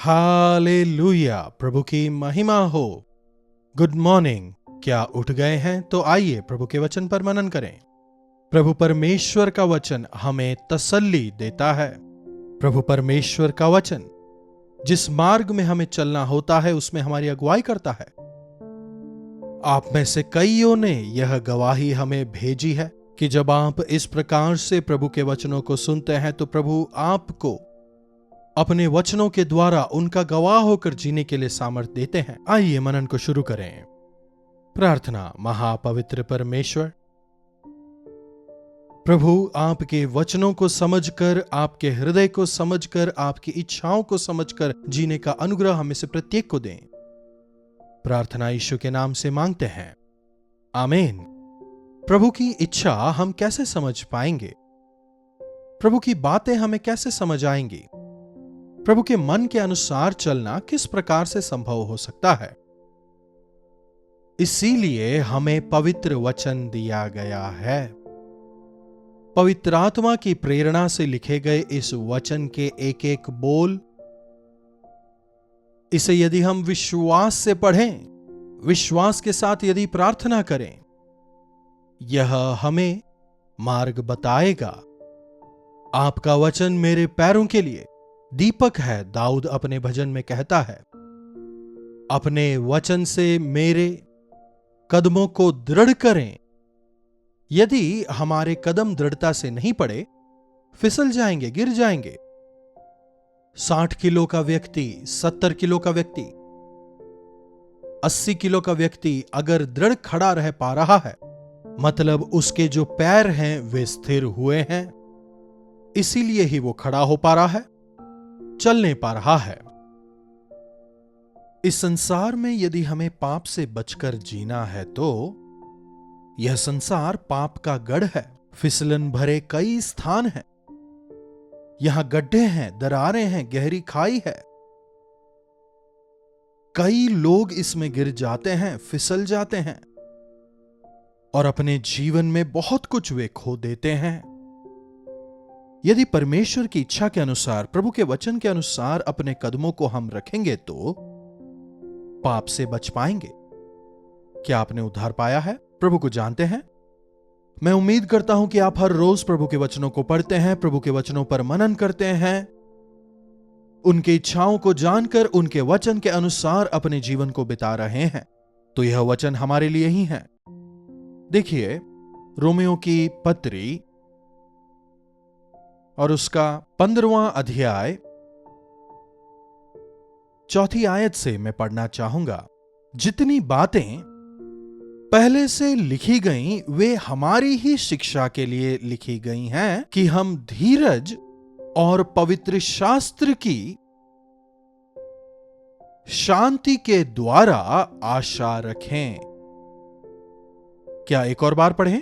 Hallelujah, प्रभु की महिमा हो। Good morning. क्या उठ गए हैं? तो आइए प्रभु के वचन पर मनन करें। प्रभु परमेश्वर का वचन हमें तसल्ली देता है। प्रभु परमेश्वर का वचन जिस मार्ग में हमें चलना होता है उसमें हमारी अगुवाई करता है। आप में से कईयों ने यह गवाही हमें भेजी है कि जब आप इस प्रकार से प्रभु के वचनों को सुनते हैं तो प्रभु आपको अपने वचनों के द्वारा उनका गवाह होकर जीने के लिए सामर्थ देते हैं। आइए मनन को शुरू करें। प्रार्थना। महापवित्र परमेश्वर, प्रभु आपके वचनों को समझकर, आपके हृदय को समझकर, आपकी इच्छाओं को समझकर जीने का अनुग्रह हमें से प्रत्येक को दें। प्रार्थना यीशु के नाम से मांगते हैं, आमीन। प्रभु की इच्छा हम कैसे समझ पाएंगे? प्रभु की बातें हमें कैसे समझ आएंगी? प्रभु के मन के अनुसार चलना किस प्रकार से संभव हो सकता है? इसीलिए हमें पवित्र वचन दिया गया है। पवित्र आत्मा की प्रेरणा से लिखे गए इस वचन के एक एक बोल, इसे यदि हम विश्वास से पढ़ें, विश्वास के साथ यदि प्रार्थना करें, यह हमें मार्ग बताएगा। आपका वचन मेरे पैरों के लिए दीपक है, दाऊद अपने भजन में कहता है। अपने वचन से मेरे कदमों को दृढ़ करें। यदि हमारे कदम दृढ़ता से नहीं पड़े, फिसल जाएंगे, गिर जाएंगे। 60 किलो का व्यक्ति, 70 किलो का व्यक्ति, 80 किलो का व्यक्ति अगर दृढ़ खड़ा रह पा रहा है, मतलब उसके जो पैर हैं वे स्थिर हुए हैं, इसीलिए ही वो खड़ा हो पा रहा है, चलने पा रहा है। इस संसार में यदि हमें पाप से बचकर जीना है तो यह संसार पाप का गढ़ है। फिसलन भरे कई स्थान हैं, यहां गड्ढे हैं, दरारें हैं, गहरी खाई है। कई लोग इसमें गिर जाते हैं, फिसल जाते हैं और अपने जीवन में बहुत कुछ वे खो देते हैं। यदि परमेश्वर की इच्छा के अनुसार, प्रभु के वचन के अनुसार अपने कदमों को हम रखेंगे तो पाप से बच पाएंगे। क्या आपने उद्धार पाया है? प्रभु को जानते हैं? मैं उम्मीद करता हूं कि आप हर रोज प्रभु के वचनों को पढ़ते हैं, प्रभु के वचनों पर मनन करते हैं, उनकी इच्छाओं को जानकर उनके वचन के अनुसार अपने जीवन को बिता रहे हैं। तो यह वचन हमारे लिए ही है। देखिए, रोमियो की पत्री और उसका 15वां अध्याय 4थी आयत से मैं पढ़ना चाहूंगा। जितनी बातें पहले से लिखी गईं वे हमारी ही शिक्षा के लिए लिखी गई हैं कि हम धीरज और पवित्र शास्त्र की शांति के द्वारा आशा रखें। क्या एक और बार पढ़ें?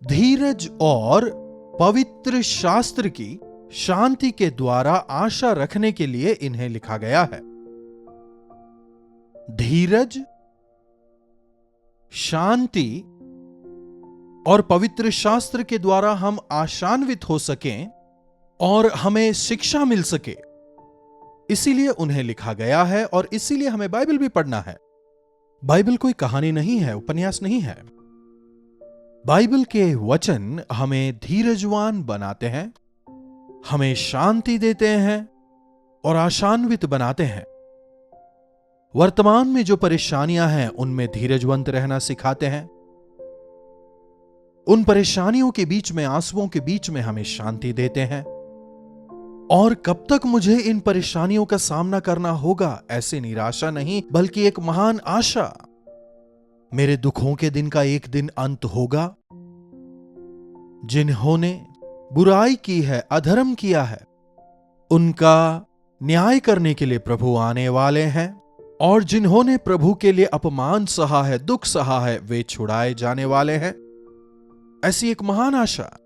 धीरज और पवित्र शास्त्र की शांति के द्वारा आशा रखने के लिए इन्हें लिखा गया है। धीरज, शांति और पवित्र शास्त्र के द्वारा हम आशान्वित हो सकें और हमें शिक्षा मिल सके, इसीलिए उन्हें लिखा गया है और इसीलिए हमें बाइबल भी पढ़ना है। बाइबल कोई कहानी नहीं है, उपन्यास नहीं है। बाइबल के वचन हमें धीरजवान बनाते हैं, हमें शांति देते हैं और आशान्वित बनाते हैं। वर्तमान में जो परेशानियां हैं उनमें धीरजवंत रहना सिखाते हैं। उन परेशानियों के बीच में, आंसुओं के बीच में हमें शांति देते हैं। और कब तक मुझे इन परेशानियों का सामना करना होगा, ऐसी निराशा नहीं बल्कि एक महान आशा। मेरे दुखों के दिन का एक दिन अंत होगा। जिन्होंने बुराई की है, अधर्म किया है, उनका न्याय करने के लिए प्रभु आने वाले हैं। और जिन्होंने प्रभु के लिए अपमान सहा है, दुख सहा है, वे छुड़ाए जाने वाले हैं। ऐसी एक महान आशा।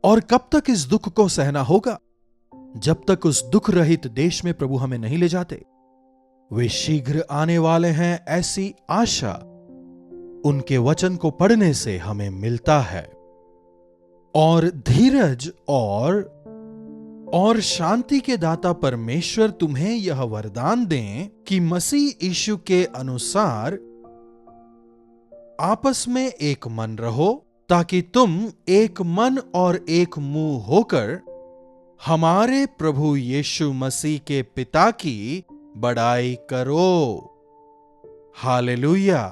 और कब तक इस दुख को सहना होगा? जब तक उस दुख रहित देश में प्रभु हमें नहीं ले जाते। वे शीघ्र आने वाले हैं, ऐसी आशा उनके वचन को पढ़ने से हमें मिलता है। और धीरज और और शांति के दाता परमेश्वर तुम्हें यह वरदान दें कि मसीह यीशु के अनुसार आपस में एक मन रहो, ताकि तुम एक मन और एक मुंह होकर हमारे प्रभु यीशु मसीह के पिता की बड़ाई करो। हालेलुया।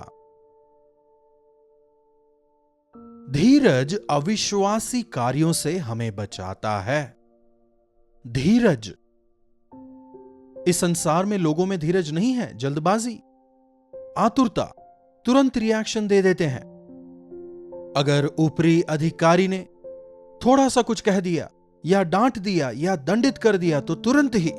धीरज अविश्वासी कार्यों से हमें बचाता है। धीरज, इस संसार में लोगों में धीरज नहीं है। जल्दबाजी, आतुरता, तुरंत रिएक्शन दे देते हैं। अगर ऊपरी अधिकारी ने थोड़ा सा कुछ कह दिया या डांट दिया या दंडित कर दिया तो तुरंत ही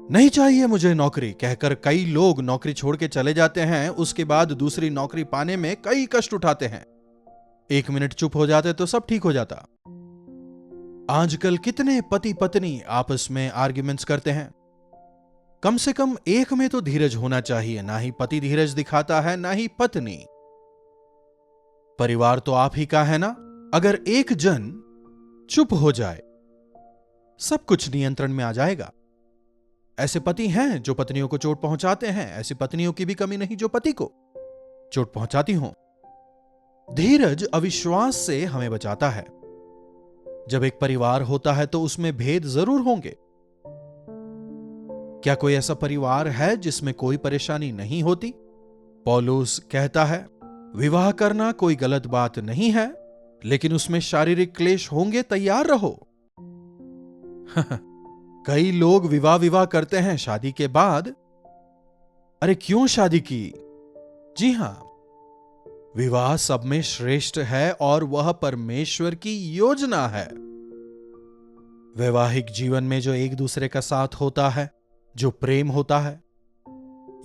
नहीं चाहिए मुझे नौकरी कहकर कई लोग नौकरी छोड़ के चले जाते हैं। उसके बाद दूसरी नौकरी पाने में कई कष्ट उठाते हैं। 1 मिनट चुप हो जाते तो सब ठीक हो जाता। आजकल कितने पति पत्नी आपस में आर्ग्यूमेंट्स करते हैं। कम से कम एक में तो धीरज होना चाहिए। ना ही पति धीरज दिखाता है, ना ही पत्नी। परिवार तो आप ही का है ना। अगर एक जन चुप हो जाए, सब कुछ नियंत्रण में आ जाएगा। ऐसे पति हैं जो पत्नियों को चोट पहुंचाते हैं। ऐसी पत्नियों की भी कमी नहीं जो पति को चोट पहुंचाती हों। धीरज अविश्वास से हमें बचाता है। जब एक परिवार होता है तो उसमें भेद जरूर होंगे। क्या कोई ऐसा परिवार है जिसमें कोई परेशानी नहीं होती? पौलुस कहता है, विवाह करना कोई गलत बात नहीं है, लेकिन उसमें शारीरिक क्लेश होंगे, तैयार रहो। कई लोग विवाह करते हैं शादी के बाद। अरे क्यों शादी की? जी हां, विवाह सब में श्रेष्ठ है और वह परमेश्वर की योजना है। वैवाहिक जीवन में जो एक दूसरे का साथ होता है, जो प्रेम होता है,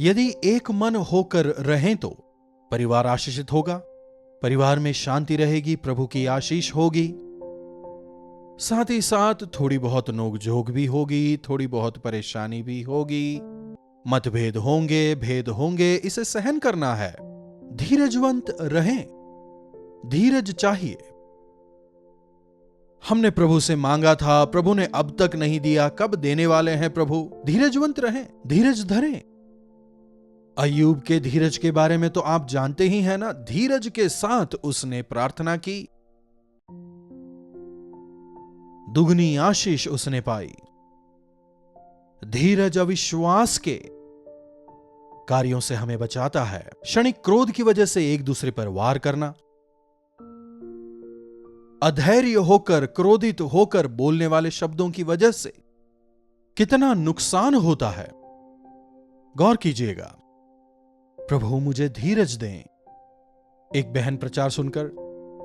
यदि एक मन होकर रहें तो परिवार आशीषित होगा। परिवार में शांति रहेगी, प्रभु की आशीष होगी। साथ ही साथ थोड़ी बहुत नोकझोंक भी होगी, थोड़ी बहुत परेशानी भी होगी, मतभेद होंगे, भेद होंगे। इसे सहन करना है। धीरजवंत रहें। धीरज चाहिए। हमने प्रभु से मांगा था, प्रभु ने अब तक नहीं दिया, कब देने वाले हैं प्रभु? धीरजवंत रहें, धीरज धरें। अय्यूब के धीरज के बारे में तो आप जानते ही हैं ना। धीरज के साथ उसने प्रार्थना की, दुगनी आशीष उसने पाई। धीरज अविश्वास के कार्यों से हमें बचाता है। क्षणिक क्रोध की वजह से एक दूसरे पर वार करना, अधैर्य होकर, क्रोधित होकर बोलने वाले शब्दों की वजह से कितना नुकसान होता है, गौर कीजिएगा। प्रभु मुझे धीरज दें। एक बहन प्रचार सुनकर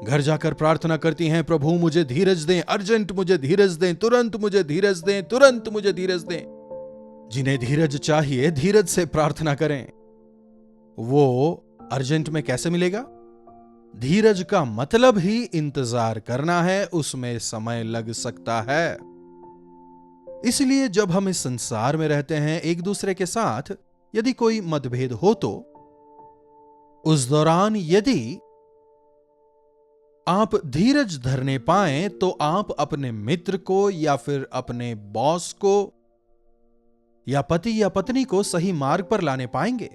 घर जाकर प्रार्थना करती हैं, प्रभु मुझे धीरज दें, अर्जेंट मुझे धीरज दें, तुरंत मुझे धीरज दें, तुरंत मुझे धीरज दें। जिन्हें धीरज चाहिए, धीरज से प्रार्थना करें। वो अर्जेंट में कैसे मिलेगा? धीरज का मतलब ही इंतजार करना है, उसमें समय लग सकता है। इसलिए जब हम इस संसार में रहते हैं, एक दूसरे के साथ यदि कोई मतभेद हो तो उस दौरान यदि आप धीरज धरने पाएं तो आप अपने मित्र को या फिर अपने बॉस को या पति या पत्नी को सही मार्ग पर लाने पाएंगे,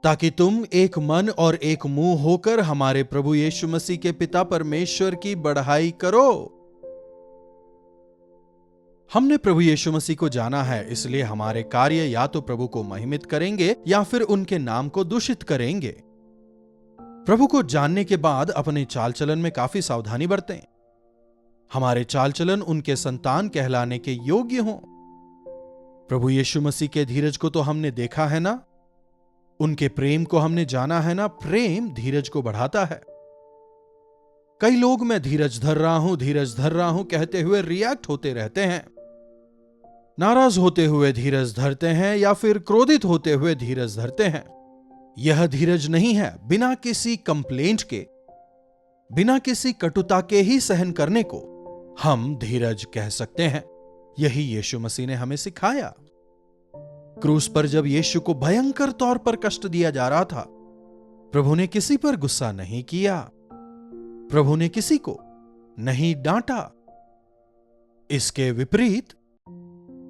ताकि तुम एक मन और एक मुंह होकर हमारे प्रभु यीशु मसीह के पिता परमेश्वर की बढ़ाई करो। हमने प्रभु यीशु मसीह को जाना है, इसलिए हमारे कार्य या तो प्रभु को महिमित करेंगे या फिर उनके नाम को दूषित करेंगे। प्रभु को जानने के बाद अपने चाल चलन में काफी सावधानी बरतें। हमारे चाल चलन उनके संतान कहलाने के योग्य हों। प्रभु यीशु मसीह के धीरज को तो हमने देखा है ना, उनके प्रेम को हमने जाना है ना। प्रेम धीरज को बढ़ाता है। कई लोग मैं धीरज धर रहा हूं, धीरज धर रहा हूं कहते हुए रिएक्ट होते रहते हैं, नाराज होते हुए धीरज धरते हैं या फिर क्रोधित होते हुए धीरज धरते हैं। यह धीरज नहीं है। बिना किसी कंप्लेंट के, बिना किसी कटुता के ही सहन करने को हम धीरज कह सकते हैं। यही यीशु मसीह ने हमें सिखाया। क्रूस पर जब यीशु को भयंकर तौर पर कष्ट दिया जा रहा था, प्रभु ने किसी पर गुस्सा नहीं किया, प्रभु ने किसी को नहीं डांटा। इसके विपरीत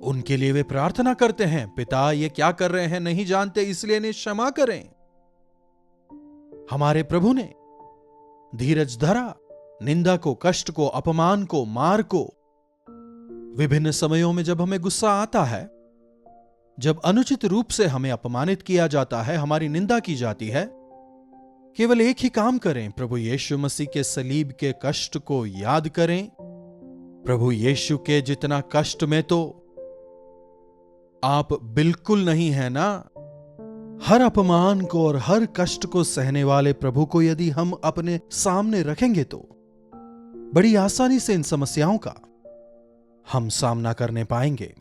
उनके लिए वे प्रार्थना करते हैं, पिता ये क्या कर रहे हैं नहीं जानते, इसलिए इन्हें क्षमा करें। हमारे प्रभु ने धीरज धरा, निंदा को, कष्ट को, अपमान को, मार को। विभिन्न समयों में जब हमें गुस्सा आता है, जब अनुचित रूप से हमें अपमानित किया जाता है, हमारी निंदा की जाती है, केवल एक ही काम करें, प्रभु यीशु मसीह के सलीब के कष्ट को याद करें। प्रभु यीशु के जितना कष्ट में तो आप बिल्कुल नहीं है ना। हर अपमान को और हर कष्ट को सहने वाले प्रभु को यदि हम अपने सामने रखेंगे तो बड़ी आसानी से इन समस्याओं का हम सामना करने पाएंगे।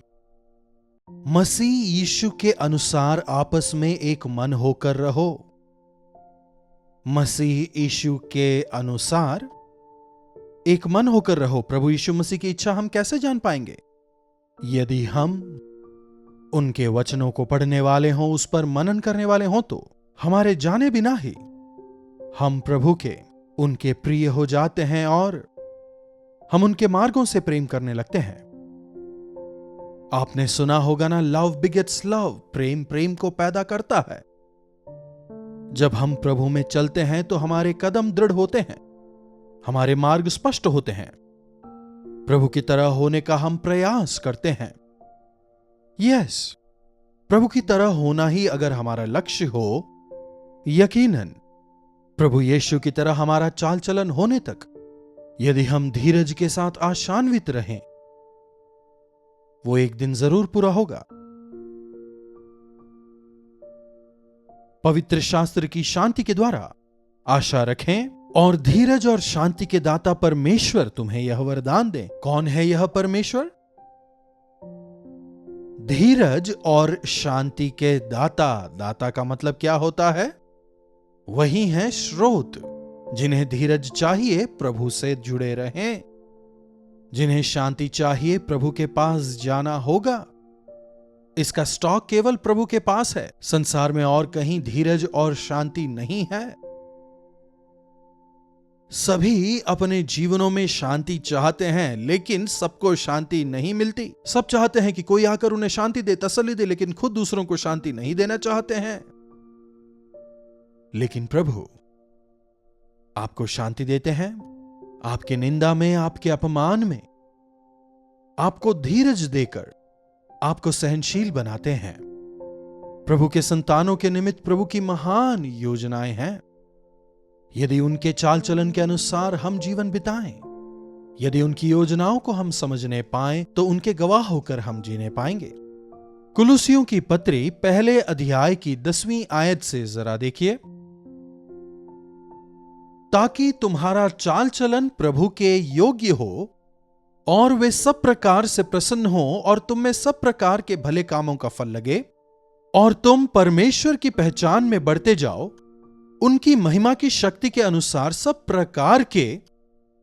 मसीह यीशु के अनुसार आपस में एक मन होकर रहो। मसीह यीशु के अनुसार एक मन होकर रहो। प्रभु यीशु मसीह की इच्छा हम कैसे जान पाएंगे? यदि हम उनके वचनों को पढ़ने वाले हों, उस पर मनन करने वाले हों, तो हमारे जाने बिना ही हम प्रभु के, उनके प्रिय हो जाते हैं और हम उनके मार्गों से प्रेम करने लगते हैं। आपने सुना होगा ना, लव बिगेट्स लव, प्रेम प्रेम को पैदा करता है। जब हम प्रभु में चलते हैं तो हमारे कदम दृढ़ होते हैं, हमारे मार्ग स्पष्ट होते हैं, प्रभु की तरह होने का हम प्रयास करते हैं। यस, प्रभु की तरह होना ही अगर हमारा लक्ष्य हो, यकीनन प्रभु यीशु की तरह हमारा चाल चलन होने तक यदि हम धीरज के साथ आशान्वित रहें, वो एक दिन जरूर पूरा होगा। पवित्र शास्त्र की शांति के द्वारा आशा रखें और धीरज और शांति के दाता परमेश्वर तुम्हें यह वरदान दे। कौन है यह परमेश्वर? धीरज और शांति के दाता। दाता का मतलब क्या होता है? वही है स्रोत। जिन्हें धीरज चाहिए प्रभु से जुड़े रहें, जिन्हें शांति चाहिए प्रभु के पास जाना होगा। इसका स्टॉक केवल प्रभु के पास है। संसार में और कहीं धीरज और शांति नहीं है। सभी अपने जीवनों में शांति चाहते हैं, लेकिन सबको शांति नहीं मिलती। सब चाहते हैं कि कोई आकर उन्हें शांति दे, तसल्ली दे, लेकिन खुद दूसरों को शांति नहीं देना चाहते हैं। लेकिन प्रभु आपको शांति देते हैं। आपके निंदा में, आपके अपमान में आपको धीरज देकर आपको सहनशील बनाते हैं। प्रभु के संतानों के निमित्त प्रभु की महान योजनाएं हैं। यदि उनके चाल चलन के अनुसार हम जीवन बिताएं, यदि उनकी योजनाओं को हम समझने पाएं, तो उनके गवाह होकर हम जीने पाएंगे। कुलुसियों की पत्री पहले अध्याय की 10वीं आयत से जरा देखिए। ताकि तुम्हारा चाल चलन प्रभु के योग्य हो और वे सब प्रकार से प्रसन्न हो और तुम में सब प्रकार के भले कामों का फल लगे और तुम परमेश्वर की पहचान में बढ़ते जाओ, उनकी महिमा की शक्ति के अनुसार सब प्रकार के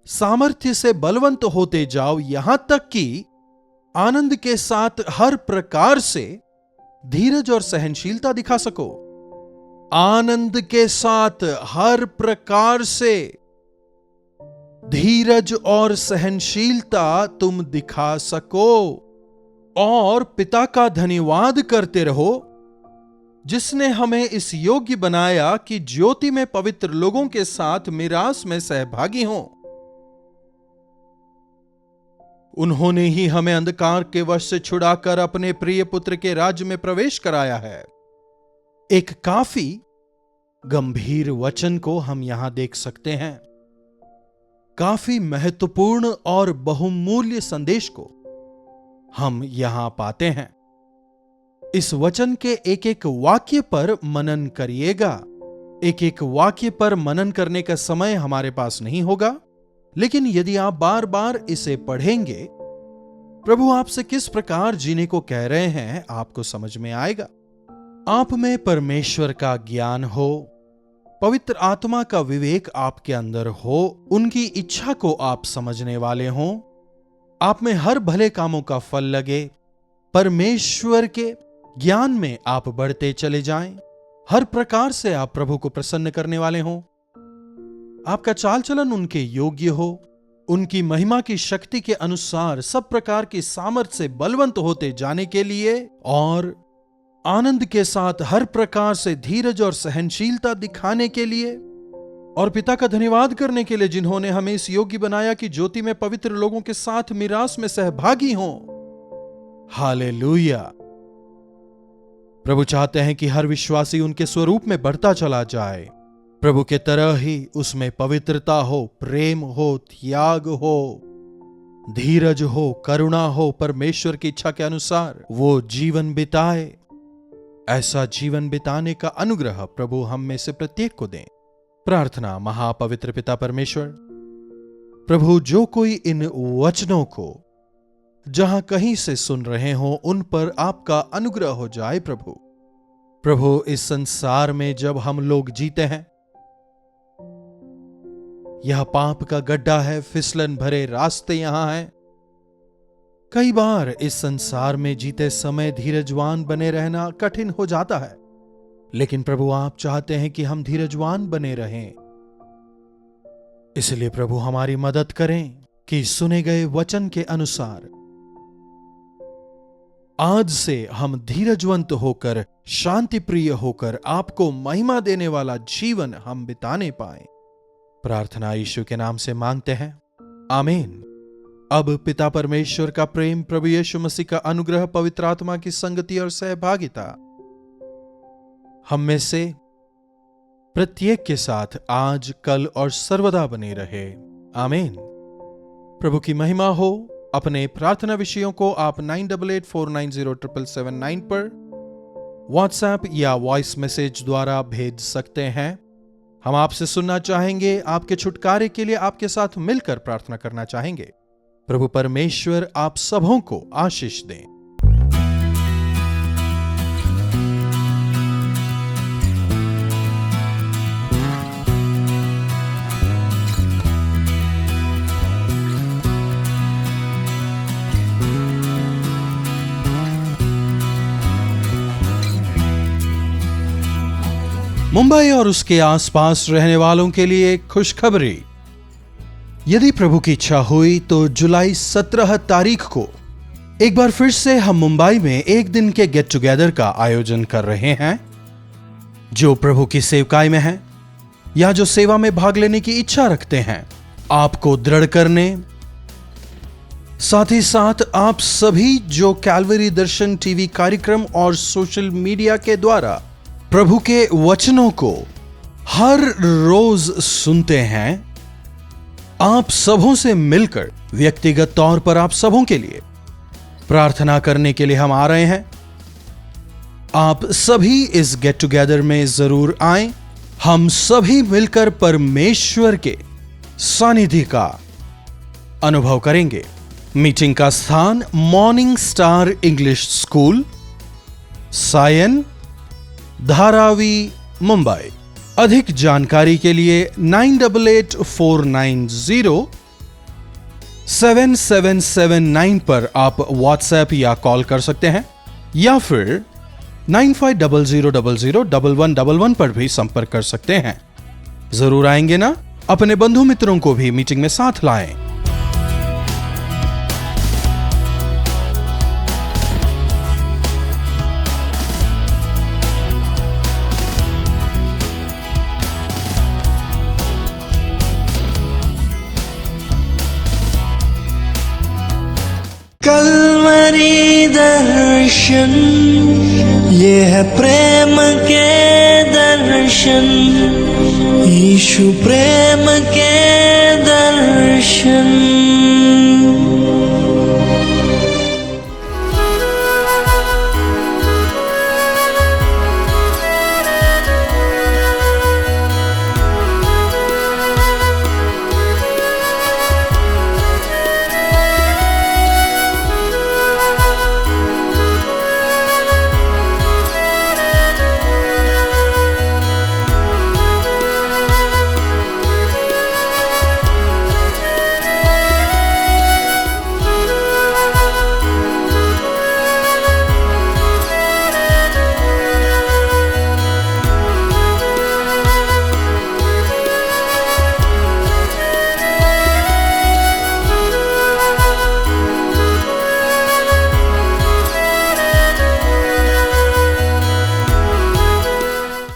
सामर्थ्य से बलवंत होते जाओ, यहां तक कि आनंद के साथ हर प्रकार से धीरज और सहनशीलता दिखा सको। आनंद के साथ हर प्रकार से धीरज और सहनशीलता तुम दिखा सको और पिता का धन्यवाद करते रहो, जिसने हमें इस योग्य बनाया कि ज्योति में पवित्र लोगों के साथ मिरास में सहभागी हों। उन्होंने ही हमें अंधकार के वश से छुड़ाकर अपने प्रिय पुत्र के राज्य में प्रवेश कराया है। एक काफी गंभीर वचन को हम यहां देख सकते हैं। काफी महत्वपूर्ण और बहुमूल्य संदेश को हम यहां पाते हैं। इस वचन के एक एक वाक्य पर मनन करिएगा। एक एक वाक्य पर मनन करने का समय हमारे पास नहीं होगा, लेकिन यदि आप बार बार इसे पढ़ेंगे, प्रभु आपसे किस प्रकार जीने को कह रहे हैं आपको समझ में आएगा। आप में परमेश्वर का ज्ञान हो, पवित्र आत्मा का विवेक आपके अंदर हो, उनकी इच्छा को आप समझने वाले हों, आप में हर भले कामों का फल लगे, परमेश्वर के ज्ञान में आप बढ़ते चले जाएं, हर प्रकार से आप प्रभु को प्रसन्न करने वाले हों, आपका चाल चलन उनके योग्य हो, उनकी महिमा की शक्ति के अनुसार सब प्रकार की सामर्थ्य से बलवंत होते जाने के लिए और आनंद के साथ हर प्रकार से धीरज और सहनशीलता दिखाने के लिए, और पिता का धन्यवाद करने के लिए जिन्होंने हमें इस योग्य बनाया कि ज्योति में पवित्र लोगों के साथ मिरास में सहभागी हों। हालेलुया। प्रभु चाहते हैं कि हर विश्वासी उनके स्वरूप में बढ़ता चला जाए, प्रभु के तरह ही उसमें पवित्रता हो, प्रेम हो, त्याग हो, धीरज हो, करुणा हो, परमेश्वर की इच्छा के अनुसार वो जीवन बिताए। ऐसा जीवन बिताने का अनुग्रह प्रभु हम में से प्रत्येक को दें। प्रार्थना। महापवित्र पिता परमेश्वर, प्रभु जो कोई इन वचनों को जहां कहीं से सुन रहे हो उन पर आपका अनुग्रह हो जाए। प्रभु इस संसार में जब हम लोग जीते हैं, यह पाप का गड्ढा है, फिसलन भरे रास्ते यहां हैं। कई बार इस संसार में जीते समय धीरजवान बने रहना कठिन हो जाता है, लेकिन प्रभु आप चाहते हैं कि हम धीरजवान बने रहें। इसलिए प्रभु हमारी मदद करें कि सुने गए वचन के अनुसार आज से हम धीरजवंत होकर, शांति प्रिय होकर, आपको महिमा देने वाला जीवन हम बिताने पाएं। प्रार्थना यीशु के नाम से मांगते हैं, आमीन। अब पिता परमेश्वर का प्रेम, प्रभु यीशु मसीह का अनुग्रह, पवित्र आत्मा की संगति और सहभागिता हम में से प्रत्येक के साथ आज, कल और सर्वदा बने रहे। आमीन। प्रभु की महिमा हो। अपने प्रार्थना विषयों को आप 9884907779 पर व्हाट्सएप या वॉइस मैसेज द्वारा भेज सकते हैं। हम आपसे सुनना चाहेंगे, आपके छुटकारे के लिए आपके साथ मिलकर प्रार्थना करना चाहेंगे। प्रभु परमेश्वर आप सबों को आशीष दें। मुंबई और उसके आसपास रहने वालों के लिए खुशखबरी। यदि प्रभु की इच्छा हुई तो जुलाई 17 तारीख को एक बार फिर से हम मुंबई में एक दिन के गेट टुगेदर का आयोजन कर रहे हैं। जो प्रभु की सेवकाई में हैं या जो सेवा में भाग लेने की इच्छा रखते हैं, आपको दृढ़ करने, साथ ही साथ आप सभी जो कैलवरी दर्शन टीवी कार्यक्रम और सोशल मीडिया के द्वारा प्रभु के वचनों को हर रोज सुनते हैं, आप सबों से मिलकर व्यक्तिगत तौर पर आप सबों के लिए प्रार्थना करने के लिए हम आ रहे हैं। आप सभी इस गेट टुगेदर में जरूर आएं। हम सभी मिलकर परमेश्वर के सानिध्य का अनुभव करेंगे। मीटिंग का स्थान Morning Star English School, Sion, Dharavi, Mumbai. अधिक जानकारी के लिए 9884907779 पर आप व्हाट्सएप या कॉल कर सकते हैं, या फिर 9500001111 पर भी संपर्क कर सकते हैं। जरूर आएंगे ना? अपने बंधु मित्रों को भी मीटिंग में साथ लाएं। कलवरी दर्शन, ये है प्रेम के दर्शन, यीशु प्रेम के दर्शन।